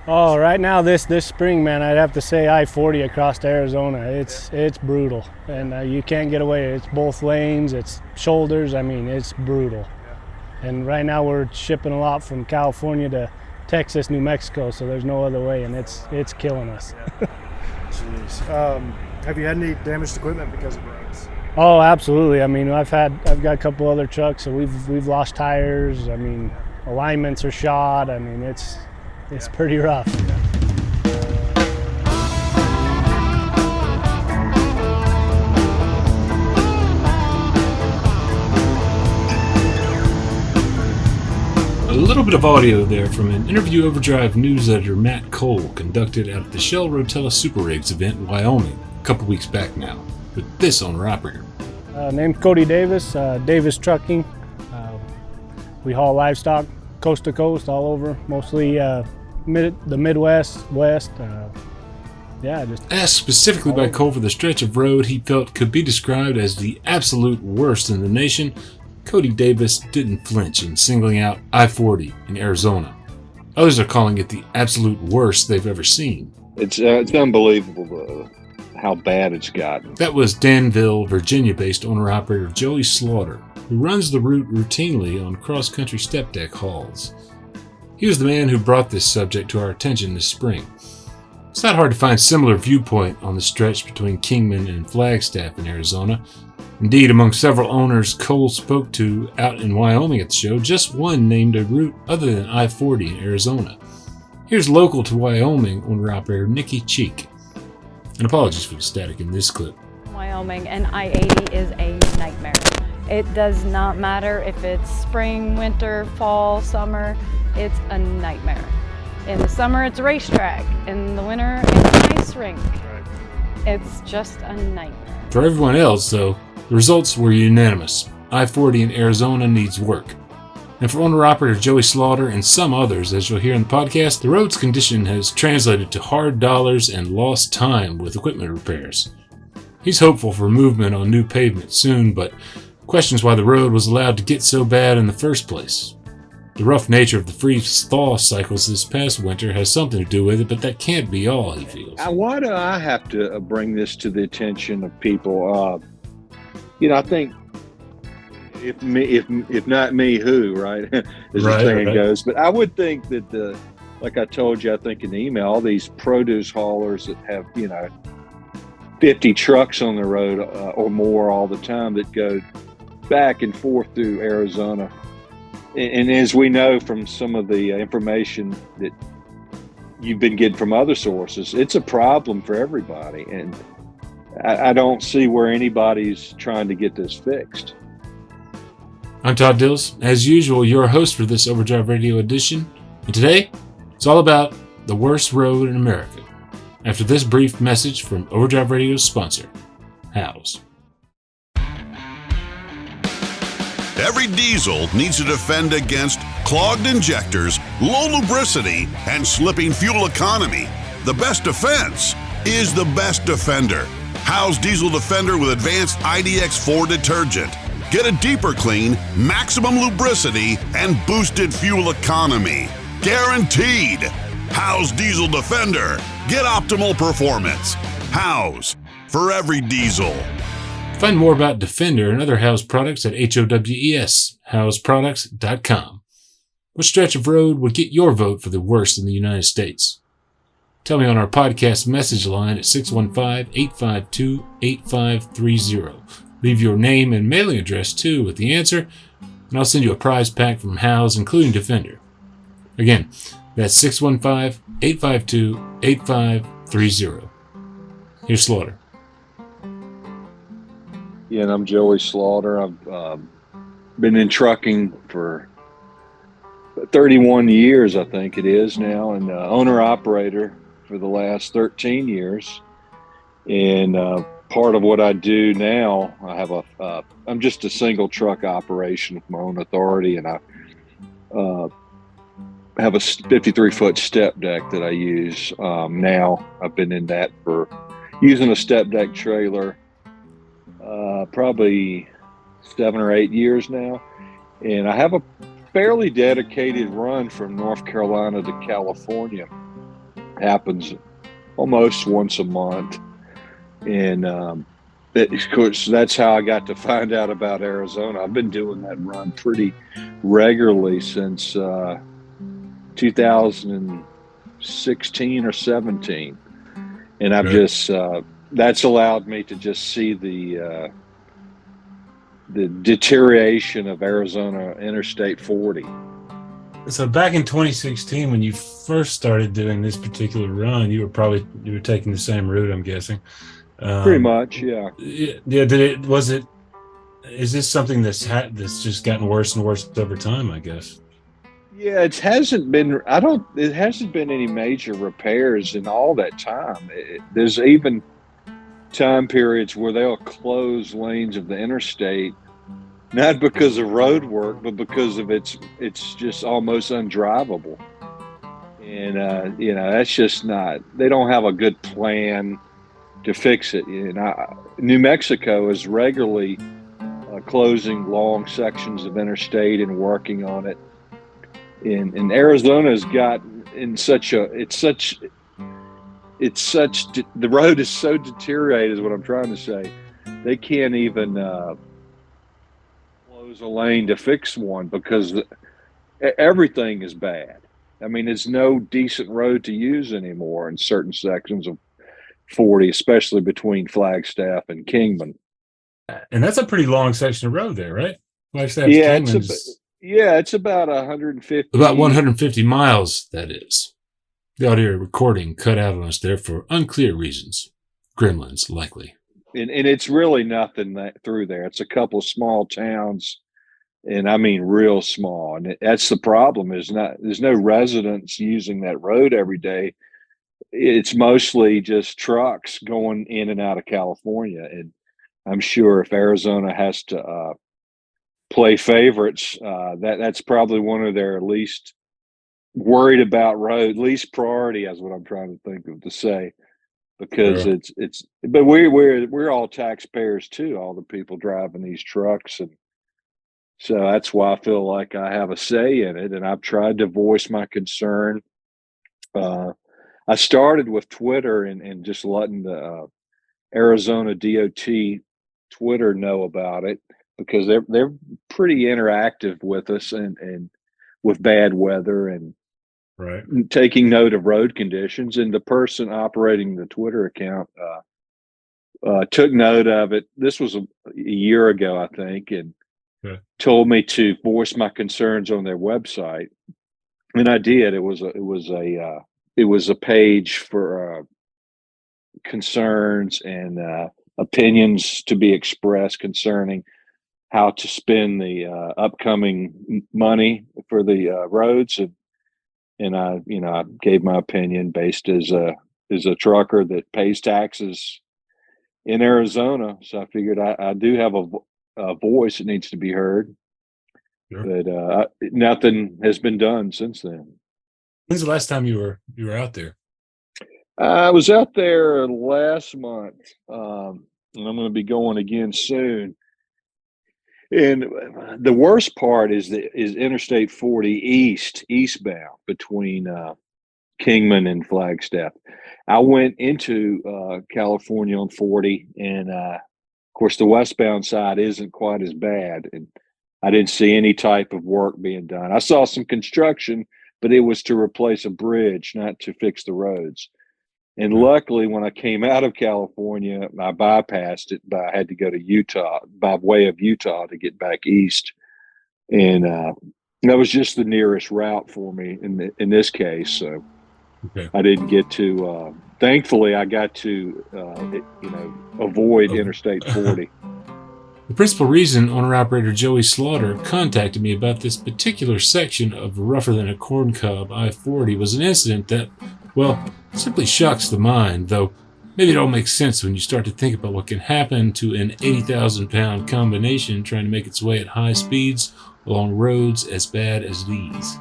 Oh, right now this spring, man, I'd have to say I-40 across to Arizona. It's brutal, and you can't get away. It's both lanes, it's shoulders. I mean, it's brutal. Yeah. And right now we're shipping a lot from California to Texas, New Mexico, so there's no other way, and it's killing us. Yeah. Jeez. Have you had any damaged equipment because of roads? Oh, absolutely. I mean, I've got a couple other trucks, so we've lost tires. I mean, alignments are shot. I mean, it's pretty rough. A little bit of audio there from an interview Overdrive news editor Matt Cole conducted at the Shell Rotella SuperRigs event in Wyoming a couple weeks back now with this owner-operator. Name's Cody Davis, Davis Trucking. We haul livestock coast to coast all over, mostly the Midwest, West. Asked specifically by Cole for the stretch of road he felt could be described as the absolute worst in the nation, Cody Davis didn't flinch in singling out I-40 in Arizona. Others are calling it the absolute worst they've ever seen. It's unbelievable how bad it's gotten. That was Danville, Virginia-based owner-operator Joey Slaughter, who runs the route routinely on cross-country step deck hauls. He was the man who brought this subject to our attention this spring. It's not hard to find similar viewpoint on the stretch between Kingman and Flagstaff in Arizona. Indeed, among several owners Cole spoke to out in Wyoming at the show, just one named a route other than I-40 in Arizona. Here's local to Wyoming owner-operator Nikki Cheek. And apologies for the static in this clip. Wyoming and I-80 is a nightmare. It does not matter if it's spring, winter, fall, summer, it's a nightmare. In the summer, it's a racetrack. In the winter, it's an ice rink. It's just a nightmare. For everyone else, though, the results were unanimous. I-40 in Arizona needs work. And for owner-operator Joey Slaughter and some others, as you'll hear in the podcast, the road's condition has translated to hard dollars and lost time with equipment repairs. He's hopeful for movement on new pavement soon, but questions why the road was allowed to get so bad in the first place. The rough nature of the freeze-thaw cycles this past winter has something to do with it, but that can't be all, he feels. Why do I have to bring this to the attention of people? I think if not me, who, right? As the saying goes. But I would think that like I told you, I think in the email, all these produce haulers that have, 50 trucks on the road or more all the time that go back and forth through Arizona. And as we know from some of the information that you've been getting from other sources, it's a problem for everybody. And I don't see where anybody's trying to get this fixed. I'm Todd Dills, as usual, your host for this Overdrive Radio edition. And today, it's all about the worst road in America. After this brief message from Overdrive Radio's sponsor, House. Every diesel needs to defend against clogged injectors, low lubricity, and slipping fuel economy. The best defense is the best defender. House Diesel Defender with advanced IDX4 detergent. Get a deeper clean, maximum lubricity, and boosted fuel economy. Guaranteed. House Diesel Defender. Get optimal performance. House, for every diesel. Find more about Defender and other House products at HOWES, houseproducts.com. What stretch of road would get your vote for the worst in the United States? Tell me on our podcast message line at 615-852-8530. Leave your name and mailing address too with the answer, and I'll send you a prize pack from House, including Defender. Again, that's 615-852-8530. Here's Slaughter. Yeah, and I'm Joey Slaughter. I've been in trucking for 31 years, I think it is now, and owner-operator for the last 13 years. And part of what I do now, I have I'm just a single truck operation with my own authority, and I have a 53-foot step deck that I use now. I've been in that for using a step deck trailer probably 7 or 8 years now. And I have a fairly dedicated run from North Carolina to California happens almost once a month. And of course, that's how I got to find out about Arizona. I've been doing that run pretty regularly since 2016 or 17. And I've just, that's allowed me to just see the deterioration of Arizona Interstate 40. So back in 2016, when you first started doing this particular run, you were taking the same route, I'm guessing. Pretty much, yeah. Yeah. Is this something that's just gotten worse and worse over time, I guess? Yeah, it hasn't been any major repairs in all that time. There's even time periods where they'll close lanes of the interstate, not because of road work, but because of it's just almost undrivable. And that's just not. They don't have a good plan to fix it. New Mexico is regularly closing long sections of interstate and working on it. And Arizona's gotten in the road is so deteriorated, is what I'm trying to say. They can't even close a lane to fix one because everything is bad. I mean, there's no decent road to use anymore in certain sections of 40, especially between Flagstaff and Kingman. And that's a pretty long section of road there, right? Flagstaff, yeah, Kingman's... it's about 150. About 150 miles, that is. The audio recording cut out on us there for unclear reasons. Gremlins, likely. And it's really nothing through there. It's a couple of small towns, and I mean real small. And that's the problem. There's no residents using that road every day. It's mostly just trucks going in and out of California. And I'm sure if Arizona has to play favorites, that's probably one of their least worried about road, least priority is what I'm trying to think of to say, because but we're all taxpayers too, all the people driving these trucks. And so that's why I feel like I have a say in it. And I've tried to voice my concern. I started with Twitter and just letting the Arizona DOT Twitter know about it, because they're pretty interactive with us and with bad weather and taking note of road conditions. And the person operating the Twitter account took note of it. This was a year ago, I think, and told me to voice my concerns on their website, and I did. It was a page for concerns and opinions to be expressed concerning how to spend the upcoming money for the roads, and I gave my opinion based as a trucker that pays taxes in Arizona. So I figured I do have a voice that needs to be heard, but nothing has been done since then. When's the last time you were out there? I was out there last month, and I'm going to be going again soon. And the worst part is Interstate 40 eastbound between Kingman and Flagstaff. I went into California on 40, and of course the westbound side isn't quite as bad, and I didn't see any type of work being done. I saw some construction, but it was to replace a bridge, not to fix the roads. And luckily, when I came out of California, I bypassed it, but I had to go to Utah, by way of Utah, to get back east. And that was just the nearest route for me in this case. So I didn't get to, thankfully, I got to, avoid Interstate 40. The principal reason owner-operator Joey Slaughter contacted me about this particular section of rougher than a corn cob I-40 was an incident that, well, simply shocks the mind, though maybe it all makes sense when you start to think about what can happen to an 80,000-pound combination trying to make its way at high speeds along roads as bad as these.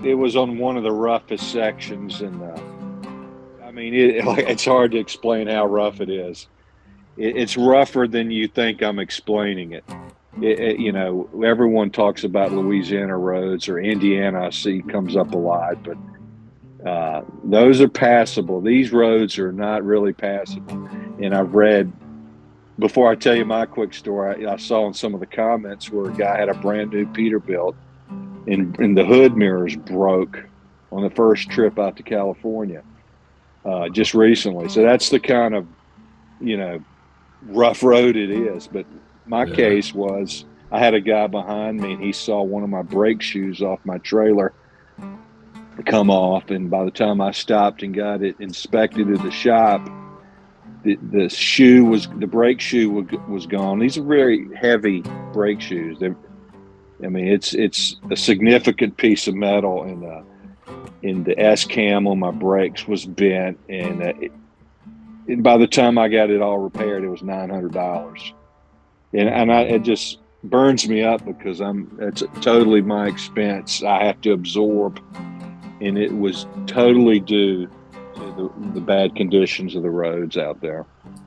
It was on one of the roughest sections, and I mean, it's hard to explain how rough it is. It's rougher than you think I'm explaining it. Everyone talks about Louisiana roads, or Indiana, I see comes up a lot, but Those are passable. These roads are not really passable. And I've read, before I tell you my quick story, I saw in some of the comments where a guy had a brand new Peterbilt and the hood mirrors broke on the first trip out to California just recently. So that's the kind of, rough road it is. But my case was, I had a guy behind me and he saw one of my brake shoes off my trailer come off, and by the time I stopped and got it inspected at the shop, the brake shoe was gone. These are very heavy brake shoes. It's a significant piece of metal, and the S cam on my brakes was bent, and by the time I got it all repaired, it was $900, and it just burns me up because it's totally my expense. I have to absorb. And it was totally due to the bad conditions of the roads out there.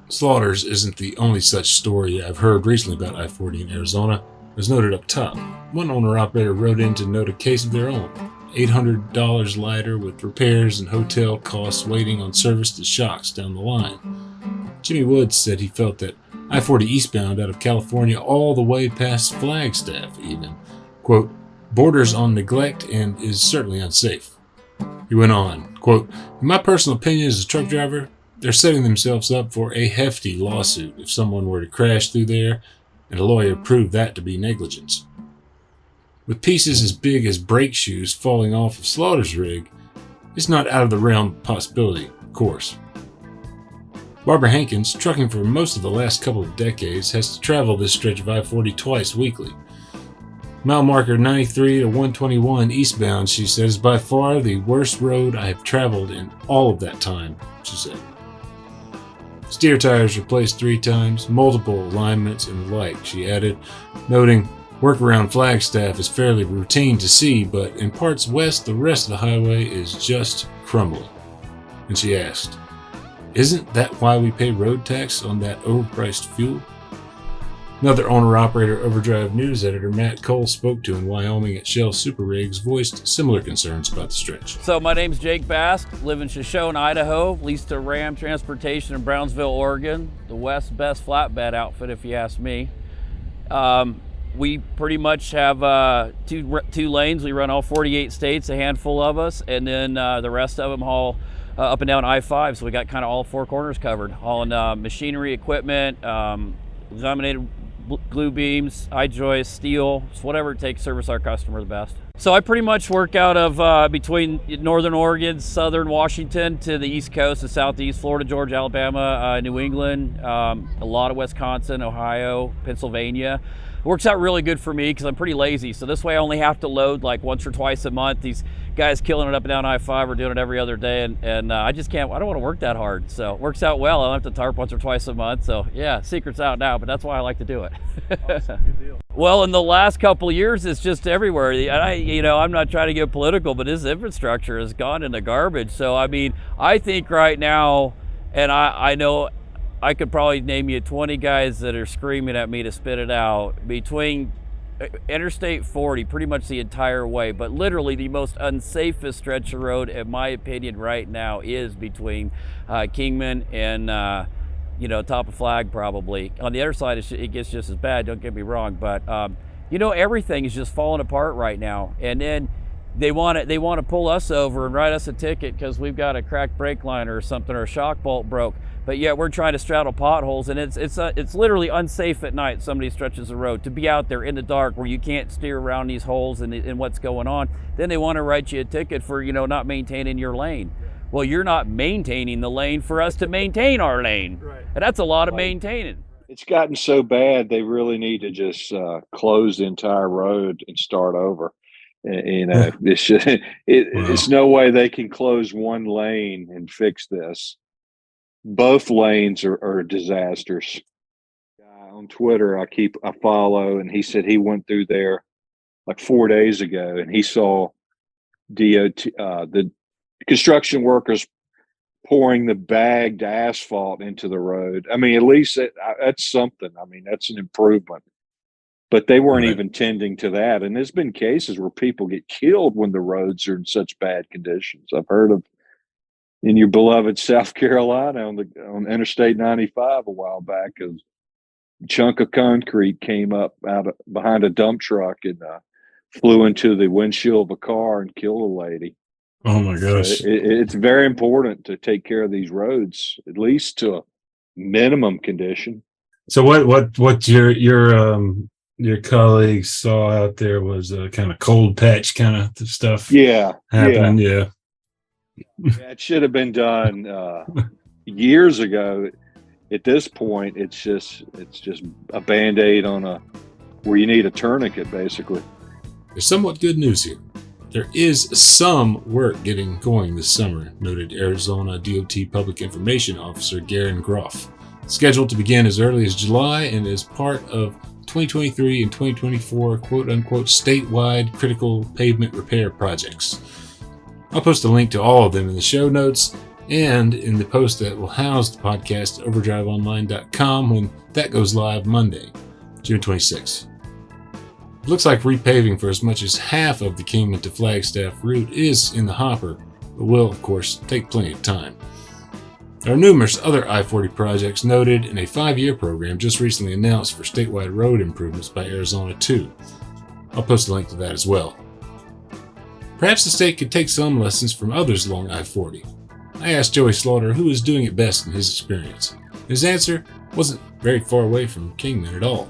Slaughters isn't the only such story I've heard recently about I-40 in Arizona. As noted up top, one owner-operator wrote in to note a case of their own. $800 lighter with repairs and hotel costs waiting on service to shocks down the line. Jimmy Woods said he felt that I-40 eastbound out of California all the way past Flagstaff even, quote, borders on neglect and is certainly unsafe. He went on, quote, in my personal opinion as a truck driver, they're setting themselves up for a hefty lawsuit if someone were to crash through there and a lawyer proved that to be negligence. With pieces as big as brake shoes falling off of Slaughter's rig, it's not out of the realm of possibility, of course. Barbara Hankins, trucking for most of the last couple of decades, has to travel this stretch of I-40 twice weekly. Mile marker 93 to 121 eastbound, she says, by far the worst road I have traveled in all of that time, she said. Steer tires replaced 3 times, multiple alignments and the like, she added, noting work around Flagstaff is fairly routine to see, but in parts west, the rest of the highway is just crumbling. And she asked, isn't that why we pay road tax on that overpriced fuel? Another owner-operator Overdrive news editor Matt Cole spoke to in Wyoming at Shell SuperRigs voiced similar concerns about the stretch. So my name's Jake Bast, live in Shoshone, Idaho, leased to Ram Transportation in Brownsville, Oregon, the West's best flatbed outfit if you ask me. We pretty much have two lanes. We run all 48 states, a handful of us, and then the rest of them haul up and down I-5. So we got kind of all 4 corners covered, hauling machinery, equipment, laminated glue beams, I-joists, steel, whatever it takes to service our customer the best. So I pretty much work out of between northern Oregon, southern Washington to the east coast, the southeast, Florida, Georgia, Alabama, New England, a lot of Wisconsin, Ohio, Pennsylvania. It works out really good for me because I'm pretty lazy. So this way I only have to load like once or twice a month. These guys killing it up and down I-5 are doing it every other day, and I just can't, I don't want to work that hard. So it works out well. I don't have to tarp once or twice a month. So yeah, secret's out now, but that's why I like to do it. Awesome. Good deal. Well, in the last couple of years, it's just everywhere. I'm not trying to get political, but this infrastructure has gone into garbage. So I mean, I think right now, and I know I could probably name you 20 guys that are screaming at me to spit it out, between Interstate 40 pretty much the entire way, but literally the most unsafest stretch of road in my opinion right now is between Kingman and top of Flag probably. On the other side it gets just as bad, don't get me wrong, but everything is just falling apart right now. And then they want to pull us over and write us a ticket because we've got a cracked brake liner or something, or a shock bolt broke. But yet we're trying to straddle potholes, and it's literally unsafe at night. Somebody stretches the road to be out there in the dark where you can't steer around these holes and what's going on. Then they want to write you a ticket for not maintaining your lane. Well, you're not maintaining the lane for us to maintain our lane, Right. And that's a lot of maintaining. It's gotten so bad they really need to just close the entire road and start over. It's no way they can close one lane and fix this. Both lanes are disasters. On Twitter, I follow, and he said he went through there like 4 days ago, and he saw DOT, the construction workers pouring the bagged asphalt into the road. I mean, at least that's something. I mean, that's an improvement. but they weren't Right. even tending to that. And there's been cases where people get killed when the roads are in such bad conditions. I've heard of in your beloved South Carolina on Interstate 95 a while back, a chunk of concrete came up behind a dump truck and flew into the windshield of a car and killed a lady. Oh my gosh. So it's very important to take care of these roads, at least to a minimum condition. So what your colleagues saw out there was a kind of cold patch kind of stuff. Yeah. Happening. Yeah. It should have been done years ago. At this point, it's just a Band-Aid on where you need a tourniquet, basically. There's somewhat good news here. There is some work getting going this summer, noted Arizona DOT Public Information Officer Garen Groff. Scheduled to begin as early as July and is part of 2023 and 2024 quote-unquote statewide critical pavement repair projects. I'll post a link to all of them in the show notes and in the post that will house the podcast at overdriveonline.com when that goes live Monday, June 26th. It looks like repaving for as much as half of the Kingman to Flagstaff route is in the hopper, but will, of course, take plenty of time. There are numerous other I-40 projects noted in a 5-year program just recently announced for statewide road improvements by Arizona too. I'll post a link to that as well. Perhaps the state could take some lessons from others along I-40. I asked Joey Slaughter who was doing it best in his experience. His answer wasn't very far away from Kingman at all.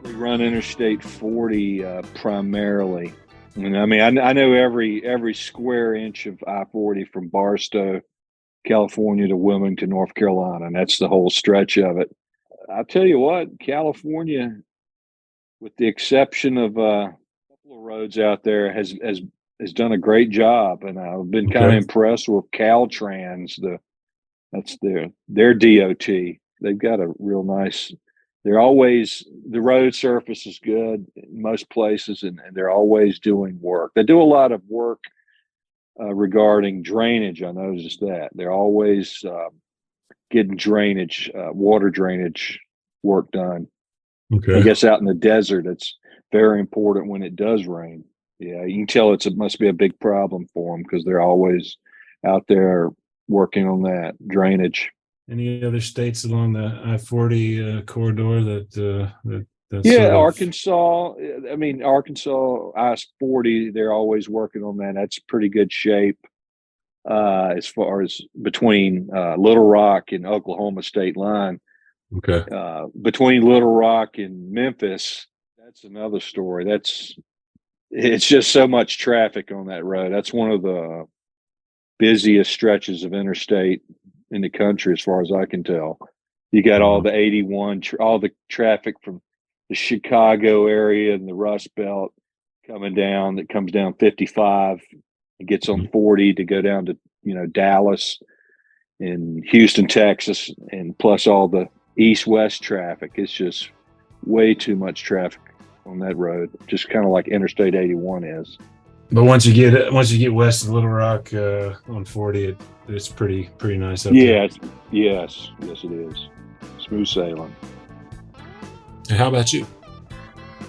We run Interstate 40 primarily. And I mean, I know every square inch of I-40 from Barstow, California to Wilmington, North Carolina, and that's the whole stretch of it. I'll tell you what, California, with the exception of a couple of roads out there, has done a great job, and I've been kind of impressed with Caltrans. That's their DOT. They've got a real nice. The road surface is good in most places, and they're always doing work. They do a lot of work regarding drainage. I noticed that they're always getting water drainage work done. Okay. I guess out in the desert, it's very important when it does rain. Yeah, you can tell it must be a big problem for them because they're always out there working on that drainage. Any other states along the I-40 corridor that's Arkansas. I mean, Arkansas I-40. They're always working on that. That's pretty good shape as far as between Little Rock and Oklahoma state line. Okay. Between Little Rock and Memphis, that's another story. It's just so much traffic on that road. That's one of the busiest stretches of interstate in the country, as far as I can tell. You got all the 81, all the traffic from the Chicago area and the Rust Belt coming down, that comes down 55 and gets on 40 to go down to, Dallas and Houston, Texas, and plus all the east-west traffic. It's just way too much traffic on that road, just kind of like Interstate 81 is. But once you get west of Little Rock on 40, it's pretty nice up there. Yes, it is. Smooth sailing. And how about you?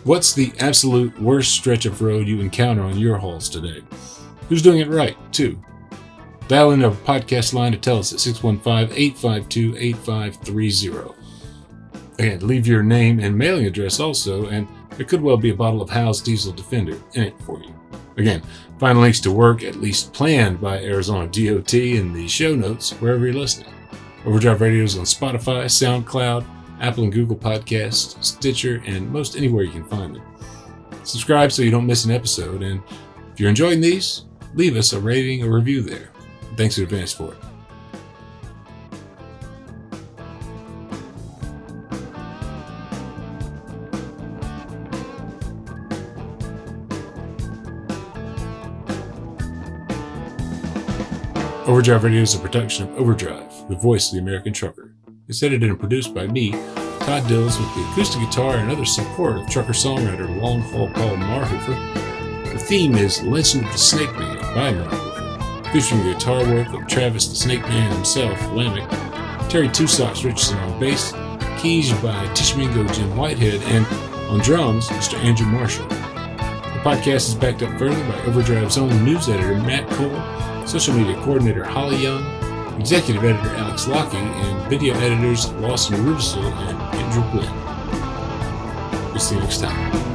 What's the absolute worst stretch of road you encounter on your hauls today? Who's doing it right, too? Dial in our podcast line to tell us at 615-852-8530. Again, leave your name and mailing address also, and there could well be a bottle of Howe's Diesel Defender in it for you. Again, find links to work at least planned by Arizona DOT in the show notes wherever you're listening. Overdrive Radio is on Spotify, SoundCloud, Apple and Google Podcasts, Stitcher, and most anywhere you can find them. Subscribe so you don't miss an episode, and if you're enjoying these, leave us a rating or review there. Thanks in advance for it. Overdrive Radio is a production of Overdrive, the voice of the American trucker. It's edited and produced by me, Todd Dills, with the acoustic guitar and other support of trucker-songwriter Long Haul Paul Marhofer. The theme is Legend of the Snake Man by Marhofer, featuring the guitar work of Travis the Snake Man himself, Lamech, Terry Two Socks Richardson on bass, keys by Tishomingo Jim Whitehead, and on drums, Mr. Andrew Marshall. The podcast is backed up further by Overdrive's own news editor, Matt Cole, social media coordinator, Holly Young, executive editor, Alex Lockie, and video editors, Lawson Rubisel and Andrew Glenn. We'll see you next time.